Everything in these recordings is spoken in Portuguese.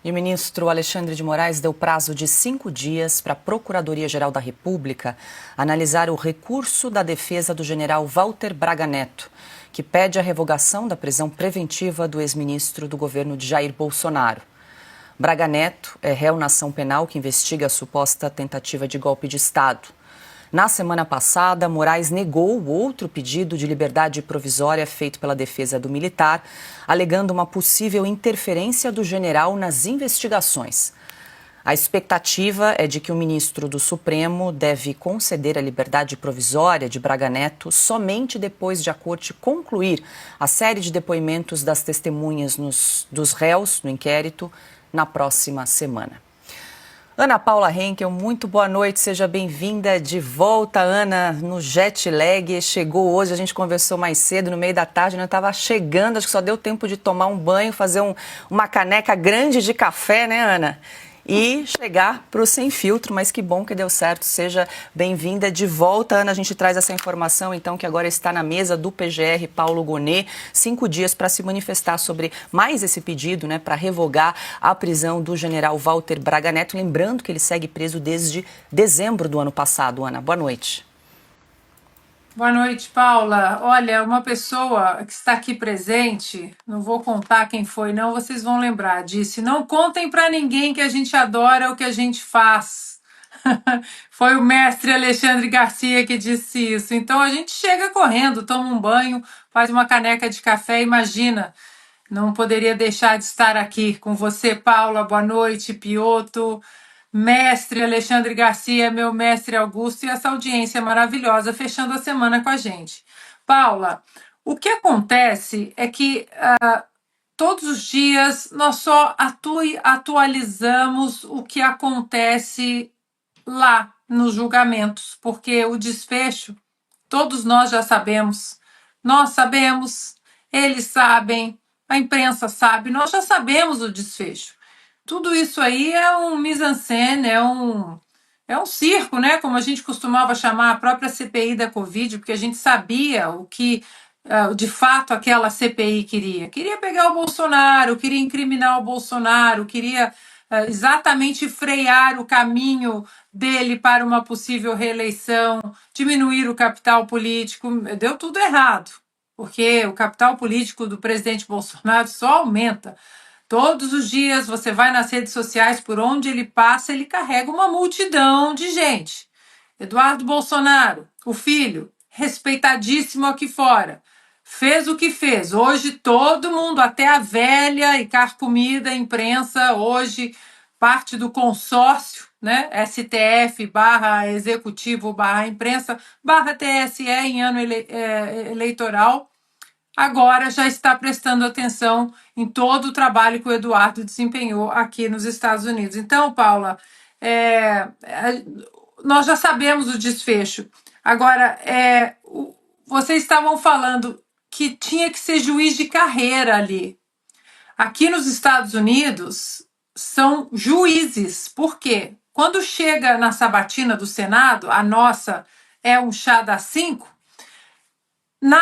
E o ministro Alexandre de Moraes deu prazo de 5 dias para a Procuradoria-Geral da República analisar o recurso da defesa do general Walter Braga Neto, que pede a revogação da prisão preventiva do ex-ministro do governo de Jair Bolsonaro. Braga Neto é réu na ação penal que investiga a suposta tentativa de golpe de Estado. Na semana passada, Moraes negou outro pedido de liberdade provisória feito pela defesa do militar, alegando uma possível interferência do general nas investigações. A expectativa é de que o ministro do Supremo deve conceder a liberdade provisória de Braga Neto somente depois de a corte concluir a série de depoimentos das testemunhas dos réus no inquérito na próxima semana. Ana Paula Henkel, muito boa noite, seja bem-vinda de volta, Ana, no jet lag. Chegou hoje, a gente conversou mais cedo, no meio da tarde, eu estava chegando, acho que só deu tempo de tomar um banho, fazer uma caneca grande de café, né, Ana? E chegar para o Sem Filtro, mas que bom que deu certo, seja bem-vinda de volta, Ana. A gente traz essa informação, então, que agora está na mesa do PGR Paulo Gonet, 5 dias para se manifestar sobre mais esse pedido, né, para revogar a prisão do general Walter Braga Neto. Lembrando que ele segue preso desde dezembro do ano passado, Ana. Boa noite. Boa noite, Paula. Olha, uma pessoa que está aqui presente, não vou contar quem foi, não, vocês vão lembrar, disse: não contem para ninguém que a gente adora o que a gente faz. Foi o mestre Alexandre Garcia que disse isso. Então a gente chega correndo, toma um banho, faz uma caneca de café, imagina. Não poderia deixar de estar aqui com você, Paula. Boa noite, Pioto. Mestre Alexandre Garcia, meu mestre Augusto, e essa audiência maravilhosa fechando a semana com a gente. Paula, o que acontece é que todos os dias nós só atualizamos o que acontece lá nos julgamentos, porque o desfecho todos nós já sabemos. Nós sabemos, eles sabem, a imprensa sabe, nós já sabemos o desfecho. Tudo isso aí é um mise-en-scène, é um circo, né? Como a gente costumava chamar a própria CPI da Covid, porque a gente sabia o que de fato aquela CPI queria. Queria pegar o Bolsonaro, queria incriminar o Bolsonaro, queria exatamente frear o caminho dele para uma possível reeleição, diminuir o capital político. Deu tudo errado, porque o capital político do presidente Bolsonaro só aumenta. Todos os dias você vai nas redes sociais, por onde ele passa, ele carrega uma multidão de gente. Eduardo Bolsonaro, o filho, respeitadíssimo aqui fora, fez o que fez. Hoje todo mundo, até a velha e carcomida imprensa, hoje parte do consórcio, né? STF barra executivo barra imprensa barra TSE em ano eleitoral, agora já está prestando atenção em todo o trabalho que o Eduardo desempenhou aqui nos Estados Unidos. Então, Paula, nós já sabemos o desfecho. Agora, vocês estavam falando que tinha que ser juiz de carreira ali. Aqui nos Estados Unidos, são juízes. Por quê? Quando chega na sabatina do Senado, a nossa é um chá das 5,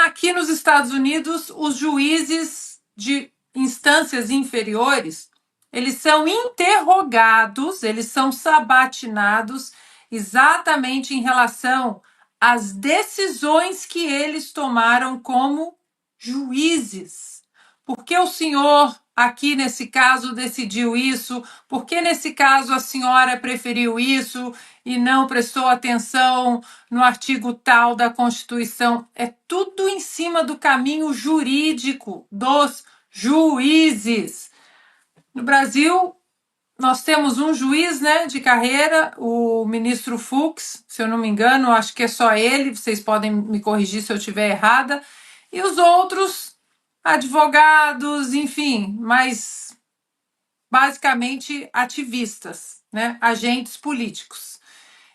aqui nos Estados Unidos, os juízes de instâncias inferiores, eles são interrogados, eles são sabatinados exatamente em relação às decisões que eles tomaram como juízes. Por que o senhor, aqui nesse caso, decidiu isso? Por que nesse caso a senhora preferiu isso e não prestou atenção no artigo tal da Constituição? É tudo em cima do caminho jurídico dos juízes. No Brasil, nós temos um juiz, né, de carreira, o ministro Fux, se eu não me engano, acho que é só ele, vocês podem me corrigir se eu estiver errada, e os outros advogados, enfim, mas basicamente ativistas, né, agentes políticos.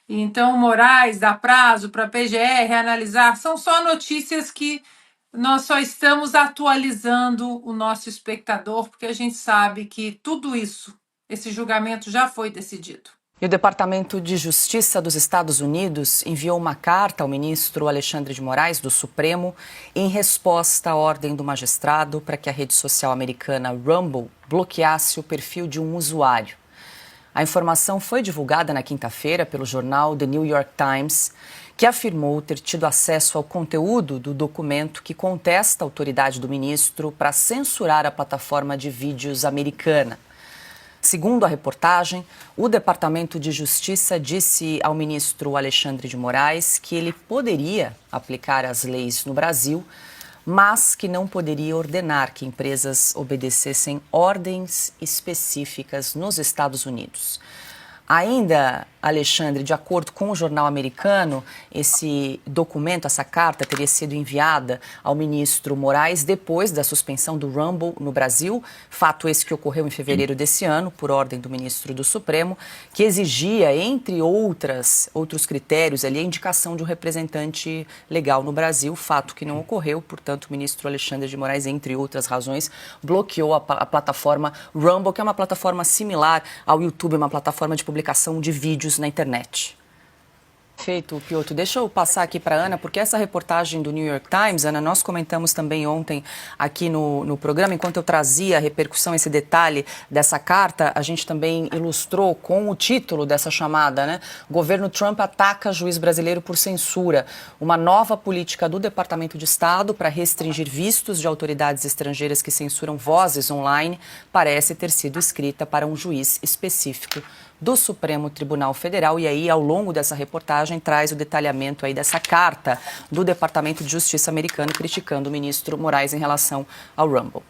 Então, Moraes dá prazo para a PGR analisar, são só notícias que nós só estamos atualizando o nosso espectador, porque a gente sabe que tudo isso, esse julgamento já foi decidido. E o Departamento de Justiça dos Estados Unidos enviou uma carta ao ministro Alexandre de Moraes, do Supremo, em resposta à ordem do magistrado para que a rede social americana Rumble bloqueasse o perfil de um usuário. A informação foi divulgada na quinta-feira pelo jornal The New York Times, que afirmou ter tido acesso ao conteúdo do documento que contesta a autoridade do ministro para censurar a plataforma de vídeos americana. Segundo a reportagem, o Departamento de Justiça disse ao ministro Alexandre de Moraes que ele poderia aplicar as leis no Brasil, mas que não poderia ordenar que empresas obedecessem ordens específicas nos Estados Unidos. Ainda, Alexandre, de acordo com o jornal americano, esse documento, essa carta, teria sido enviada ao ministro Moraes depois da suspensão do Rumble no Brasil, fato esse que ocorreu em fevereiro desse ano, por ordem do ministro do Supremo, que exigia, entre outros critérios, ali, a indicação de um representante legal no Brasil, fato que não ocorreu, portanto, o ministro Alexandre de Moraes, entre outras razões, bloqueou a plataforma Rumble, que é uma plataforma similar ao YouTube, uma plataforma de publicação de vídeos na internet. Perfeito, Piotr. Deixa eu passar aqui para a Ana, porque essa reportagem do New York Times, Ana, nós comentamos também ontem aqui no programa, enquanto eu trazia a repercussão, esse detalhe dessa carta, a gente também ilustrou com o título dessa chamada, né? Governo Trump ataca juiz brasileiro por censura. Uma nova política do Departamento de Estado para restringir vistos de autoridades estrangeiras que censuram vozes online parece ter sido escrita para um juiz específico do Supremo Tribunal Federal. E aí, ao longo dessa reportagem, traz o detalhamento aí dessa carta do Departamento de Justiça americano criticando o ministro Moraes em relação ao Rumble.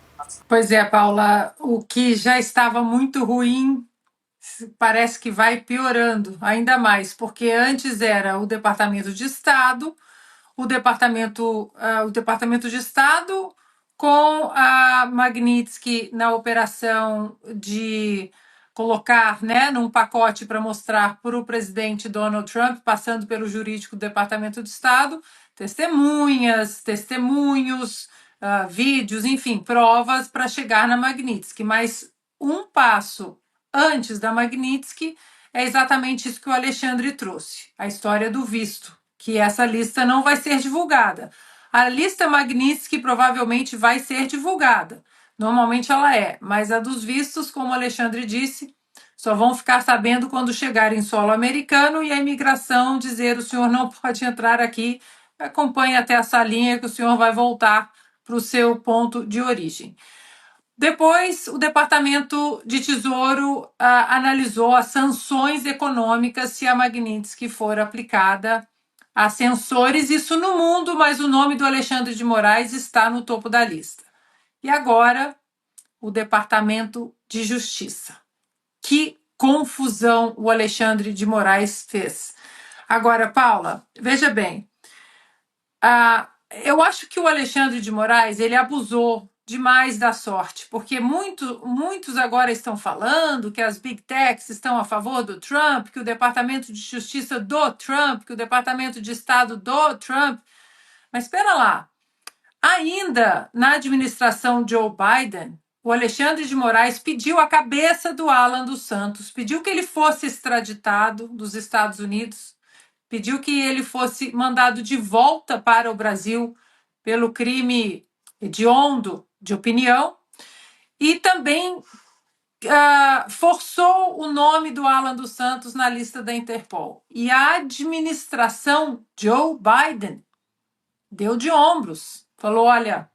Pois é, Paula, o que já estava muito ruim parece que vai piorando ainda mais, porque antes era o Departamento de Estado, o Departamento de Estado com a Magnitsky na operação de colocar, né, num pacote para mostrar para o presidente Donald Trump, passando pelo jurídico do Departamento de Estado, testemunhas, testemunhos, vídeos, enfim, provas para chegar na Magnitsky. Mas um passo antes da Magnitsky é exatamente isso que o Alexandre trouxe, a história do visto, que essa lista não vai ser divulgada. A lista Magnitsky provavelmente vai ser divulgada. Normalmente ela é, mas a dos vistos, como o Alexandre disse, só vão ficar sabendo quando chegar em solo americano e a imigração dizer o senhor não pode entrar aqui, acompanhe até a salinha que o senhor vai voltar para o seu ponto de origem. Depois, o Departamento de Tesouro analisou as sanções econômicas se a Magnitsky for aplicada a censores, isso no mundo, mas o nome do Alexandre de Moraes está no topo da lista. E agora, o Departamento de Justiça. Que confusão o Alexandre de Moraes fez. Agora, Paula, veja bem, eu acho que o Alexandre de Moraes ele abusou demais da sorte, porque muitos agora estão falando que as big techs estão a favor do Trump, que o Departamento de Justiça do Trump, que o Departamento de Estado do Trump. Mas espera lá, ainda na administração Joe Biden, o Alexandre de Moraes pediu a cabeça do Alan dos Santos, pediu que ele fosse extraditado dos Estados Unidos, pediu que ele fosse mandado de volta para o Brasil pelo crime hediondo de opinião e também forçou o nome do Alan dos Santos na lista da Interpol. E a administração Joe Biden deu de ombros, falou: olha,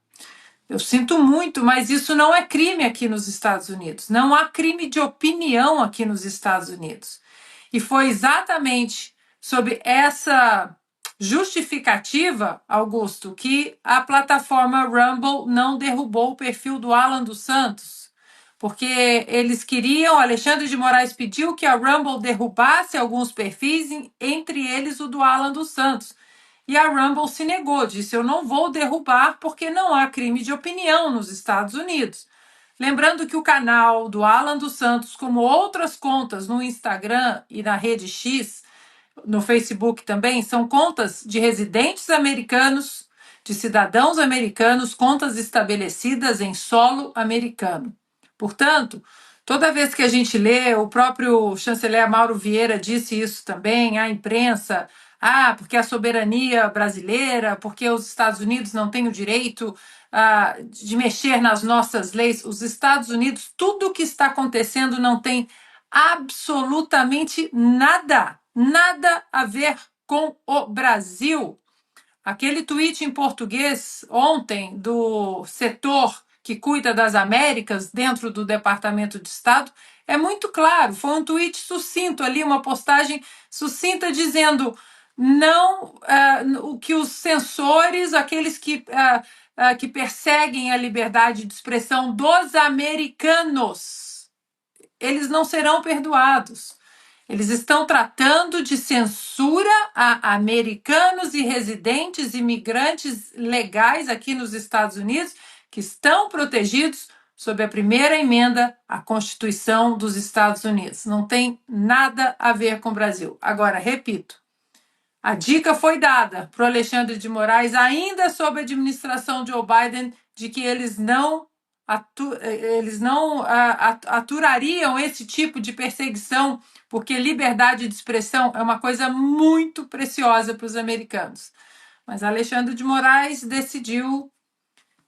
eu sinto muito, mas isso não é crime aqui nos Estados Unidos. Não há crime de opinião aqui nos Estados Unidos. E foi exatamente sob essa justificativa, Augusto, que a plataforma Rumble não derrubou o perfil do Alan dos Santos, porque eles queriam, Alexandre de Moraes pediu que a Rumble derrubasse alguns perfis, entre eles o do Alan dos Santos. E a Rumble se negou, disse: eu não vou derrubar porque não há crime de opinião nos Estados Unidos. Lembrando que o canal do Alan dos Santos, como outras contas no Instagram e na rede X, no Facebook também, são contas de residentes americanos, de cidadãos americanos, contas estabelecidas em solo americano. Portanto, Toda vez que a gente lê, o próprio chanceler Mauro Vieira disse isso também, à imprensa, porque a soberania brasileira, porque os Estados Unidos não têm o direito de mexer nas nossas leis. Os Estados Unidos, tudo o que está acontecendo não tem absolutamente nada, nada a ver com o Brasil. Aquele tweet em português ontem do setor que cuida das Américas dentro do Departamento de Estado é muito claro. Foi um tweet sucinto ali, uma postagem sucinta dizendo não o que os censores, aqueles que perseguem a liberdade de expressão dos americanos, eles não serão perdoados. Eles estão tratando de censura a americanos e residentes imigrantes legais aqui nos Estados Unidos que estão protegidos sob a primeira emenda à Constituição dos Estados Unidos. Não tem nada a ver com o Brasil. Agora, repito, a dica foi dada para o Alexandre de Moraes, ainda sob a administração de Joe Biden, de que eles não aturariam esse tipo de perseguição, porque liberdade de expressão é uma coisa muito preciosa para os americanos. Mas Alexandre de Moraes decidiu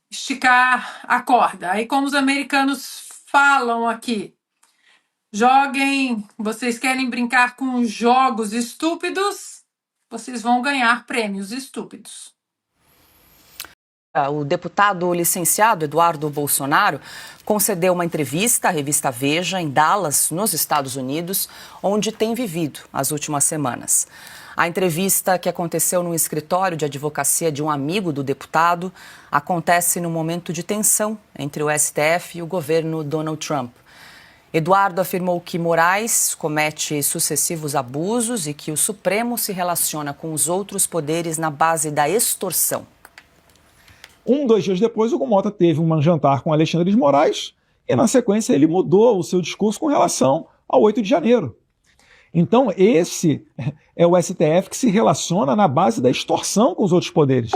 esticar a corda. Aí, como os americanos falam aqui, joguem, vocês querem brincar com jogos estúpidos, vocês vão ganhar prêmios estúpidos. O deputado licenciado Eduardo Bolsonaro concedeu uma entrevista à revista Veja, em Dallas, nos Estados Unidos, onde tem vivido as últimas semanas. A entrevista, que aconteceu no escritório de advocacia de um amigo do deputado, acontece num momento de tensão entre o STF e o governo Donald Trump. Eduardo afirmou que Moraes comete sucessivos abusos e que o Supremo se relaciona com os outros poderes na base da extorsão. 2 dias depois, o Mota teve um jantar com Alexandre de Moraes e, na sequência, ele mudou o seu discurso com relação ao 8 de janeiro. Então, esse é o STF que se relaciona na base da extorsão com os outros poderes.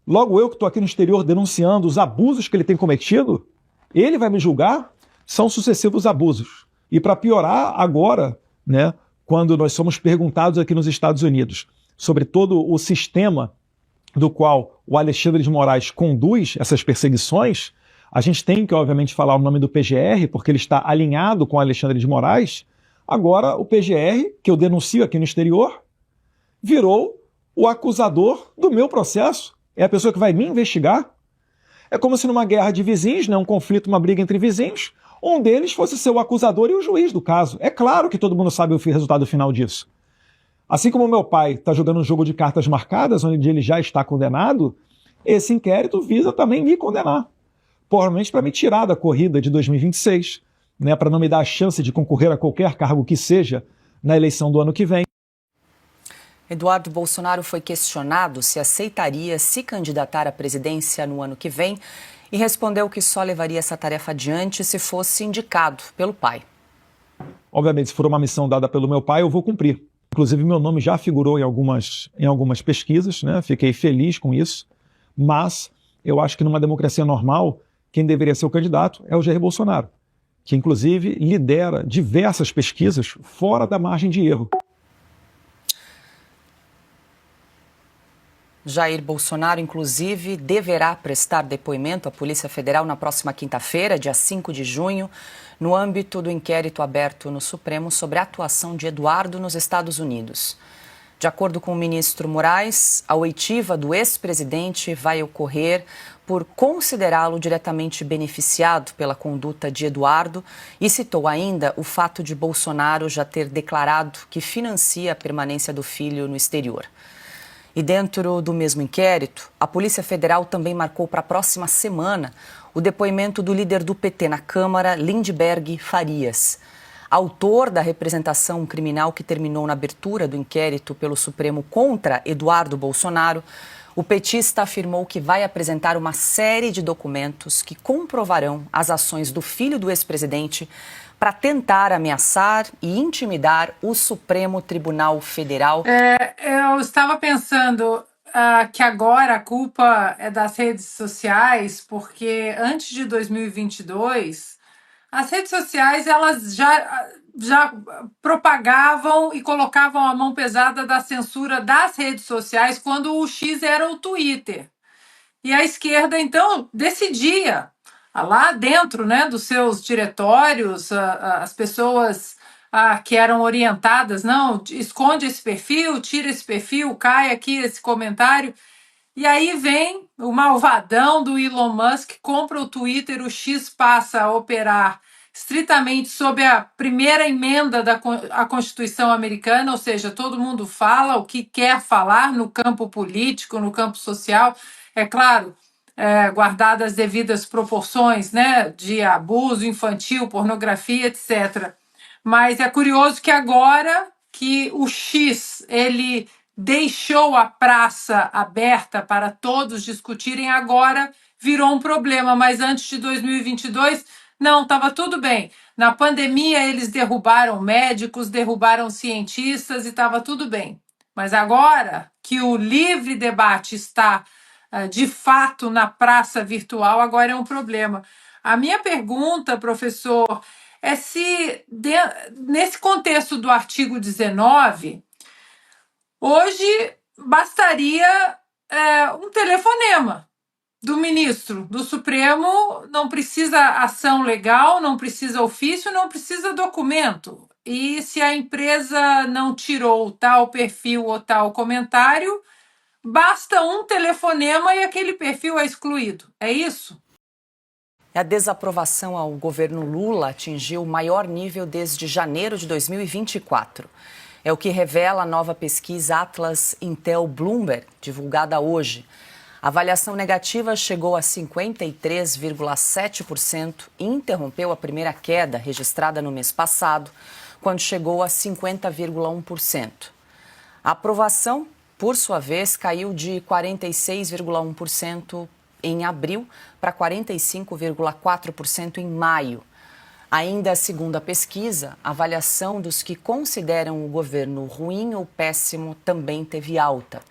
Logo, eu que estou aqui no exterior denunciando os abusos que ele tem cometido, ele vai me julgar? São sucessivos abusos. E para piorar, agora, né, quando nós somos perguntados aqui nos Estados Unidos sobre todo o sistema do qual o Alexandre de Moraes conduz essas perseguições, a gente tem que, obviamente, falar o nome do PGR, porque ele está alinhado com o Alexandre de Moraes. Agora, o PGR, que eu denuncio aqui no exterior, virou o acusador do meu processo. É a pessoa que vai me investigar. É como se numa guerra de vizinhos, né, um conflito, uma briga entre vizinhos, um deles fosse ser o acusador e o juiz do caso. É claro que todo mundo sabe o resultado final disso. Assim como meu pai está jogando um jogo de cartas marcadas, onde ele já está condenado, esse inquérito visa também me condenar. Provavelmente para me tirar da corrida de 2026, né, para não me dar a chance de concorrer a qualquer cargo que seja na eleição do ano que vem. Eduardo Bolsonaro foi questionado se aceitaria se candidatar à presidência no ano que vem e respondeu que só levaria essa tarefa adiante se fosse indicado pelo pai. Obviamente, se for uma missão dada pelo meu pai, eu vou cumprir. Inclusive, meu nome já figurou em algumas pesquisas, né? Fiquei feliz com isso, mas eu acho que numa democracia normal, quem deveria ser o candidato é o Jair Bolsonaro, que inclusive lidera diversas pesquisas fora da margem de erro. Jair Bolsonaro, inclusive, deverá prestar depoimento à Polícia Federal na próxima quinta-feira, dia 5 de junho, no âmbito do inquérito aberto no Supremo sobre a atuação de Eduardo nos Estados Unidos. De acordo com o ministro Moraes, a oitiva do ex-presidente vai ocorrer por considerá-lo diretamente beneficiado pela conduta de Eduardo e citou ainda o fato de Bolsonaro já ter declarado que financia a permanência do filho no exterior. E dentro do mesmo inquérito, a Polícia Federal também marcou para a próxima semana o depoimento do líder do PT na Câmara, Lindbergh Farias. Autor da representação criminal que terminou na abertura do inquérito pelo Supremo contra Eduardo Bolsonaro, o petista afirmou que vai apresentar uma série de documentos que comprovarão as ações do filho do ex-presidente para tentar ameaçar e intimidar o Supremo Tribunal Federal. Eu estava pensando que agora a culpa é das redes sociais, porque antes de 2022, as redes sociais elas já propagavam e colocavam a mão pesada da censura das redes sociais quando o X era o Twitter. E a esquerda, então, decidia lá dentro, né, dos seus diretórios, as pessoas que eram orientadas, não, esconde esse perfil, tira esse perfil, cai aqui esse comentário. E aí vem o malvadão do Elon Musk, compra o Twitter, o X passa a operar estritamente sob a primeira emenda da Constituição americana, ou seja, todo mundo fala o que quer falar no campo político, no campo social, é claro, guardadas as devidas proporções, né, de abuso infantil, pornografia, etc. Mas é curioso que agora que o X ele deixou a praça aberta para todos discutirem, agora virou um problema, mas antes de 2022, não, estava tudo bem. Na pandemia, eles derrubaram médicos, derrubaram cientistas e estava tudo bem. Mas agora que o livre debate está, de fato, na praça virtual, agora é um problema. A minha pergunta, professor, é se, nesse contexto do artigo 19, hoje bastaria um telefonema do ministro do Supremo, não precisa ação legal, não precisa ofício, não precisa documento. E se a empresa não tirou tal perfil ou tal comentário, basta um telefonema e aquele perfil é excluído. É isso? A desaprovação ao governo Lula atingiu o maior nível desde janeiro de 2024. É o que revela a nova pesquisa Atlas Intel Bloomberg, divulgada hoje. A avaliação negativa chegou a 53,7% e interrompeu a primeira queda registrada no mês passado, quando chegou a 50,1%. A aprovação, por sua vez, caiu de 46,1% em abril para 45,4% em maio. Ainda segundo a pesquisa, a avaliação dos que consideram o governo ruim ou péssimo também teve alta.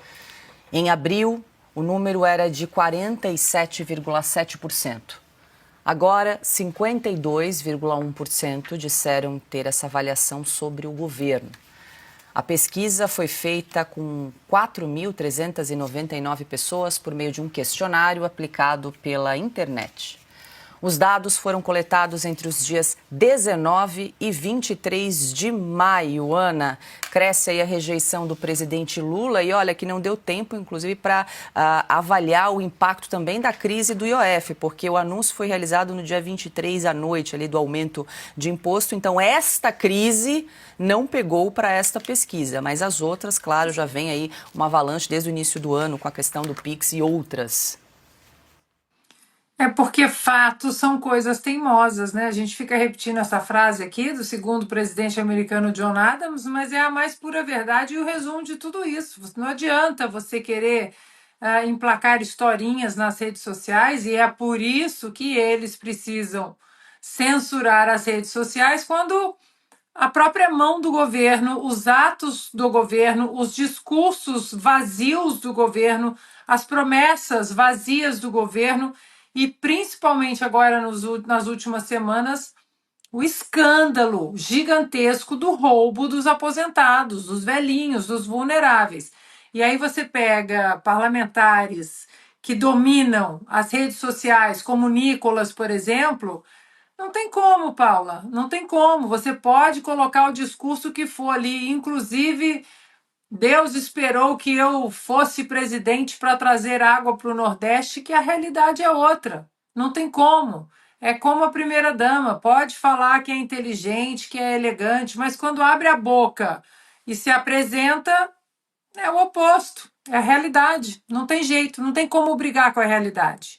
Em abril, o número era de 47,7%. Agora, 52,1% disseram ter essa avaliação sobre o governo. A pesquisa foi feita com 4.399 pessoas por meio de um questionário aplicado pela internet. Os dados foram coletados entre os dias 19 e 23 de maio. Ana, cresce aí a rejeição do presidente Lula e olha que não deu tempo, inclusive, para avaliar o impacto também da crise do IOF, porque o anúncio foi realizado no dia 23 à noite, ali do aumento de imposto. Então, esta crise não pegou para esta pesquisa, mas as outras, claro, já vem aí uma avalanche desde o início do ano com a questão do PIX e outras. É porque fatos são coisas teimosas, né? A gente fica repetindo essa frase aqui do segundo presidente americano John Adams, mas é a mais pura verdade e o resumo de tudo isso. Não adianta você querer emplacar historinhas nas redes sociais, e é por isso que eles precisam censurar as redes sociais quando a própria mão do governo, os atos do governo, os discursos vazios do governo, as promessas vazias do governo e, principalmente agora nas últimas semanas, o escândalo gigantesco do roubo dos aposentados, dos velhinhos, dos vulneráveis. E aí você pega parlamentares que dominam as redes sociais, como Nicolas, por exemplo. Não tem como, Paula, não tem como. Você pode colocar o discurso que for ali, inclusive Deus esperou que eu fosse presidente para trazer água para o Nordeste, que a realidade é outra. Não tem como. É como a primeira-dama, pode falar que é inteligente, que é elegante, mas quando abre a boca e se apresenta, é o oposto. É a realidade. Não tem jeito, não tem como brigar com a realidade.